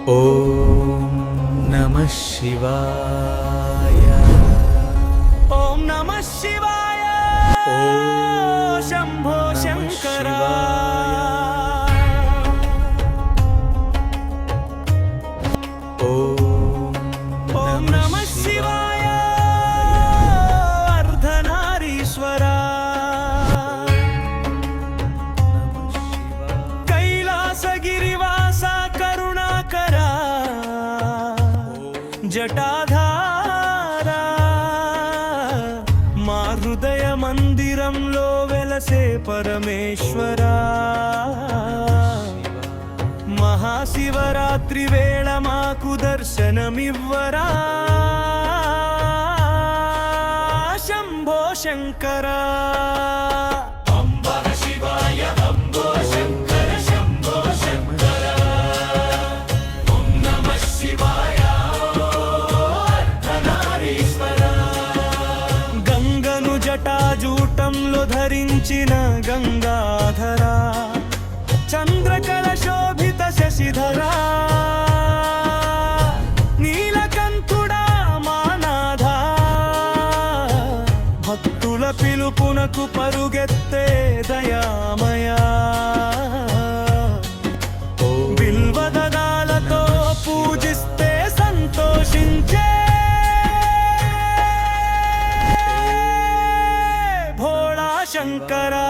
ఓం నమః శివాయ. ఓం నమః శివాయ. ఓం శంభో శంకర. ఓం నమః శివాయ. అర్ధనారీశ్వర. కైలాసగిరివాస కరుణాకర. జటాధార. మా హృదయ మందిరంలో వెలసే పరమేశ్వరా. మహాశివరాత్రి వేళ మాకు దర్శనమివ్వరా. శంభో శంకరా. గంగను జటాజూటంలో ధరించిన గంగాధరా. చంద్రకళ శోభిత శశిధరా. నీలకంఠుడా మానాథా. భక్తుల పిలుపునకు పరుగెత్తే దయామయా. బిల్వదళాలతో పూజిస్తే సంతోషించే భోళా శంకరా.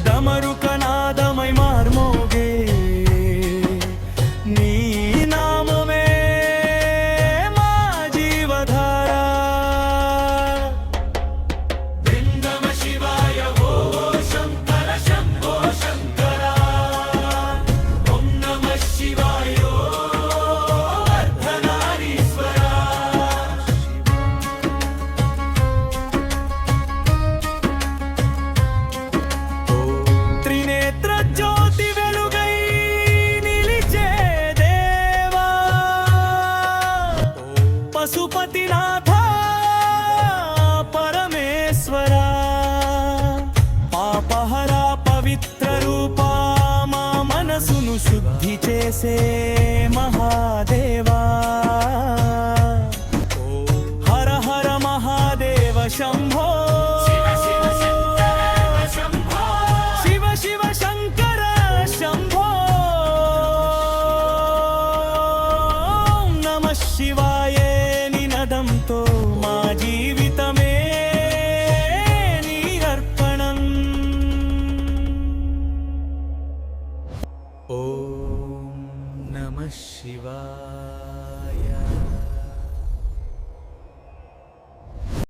డమరుకనాదమై మార్మోగే నీ నామమే మా జీవధారా. త్రినేత్ర జ్యోతి వెలుగై నిలిచే దేవా. పశుపతినాథ పరమేశ్వరా. పాపహర పవిత్ర రూపా. మా మనసును శుద్ధి చేసే మహాదేవా. హర హర మహాదేవ శంభో. శివ శివ శంకర శంభో. నమః శివాయ నినదంతో మా జీవితమే నీ అర్పణం. ఓం నమః శివాయ.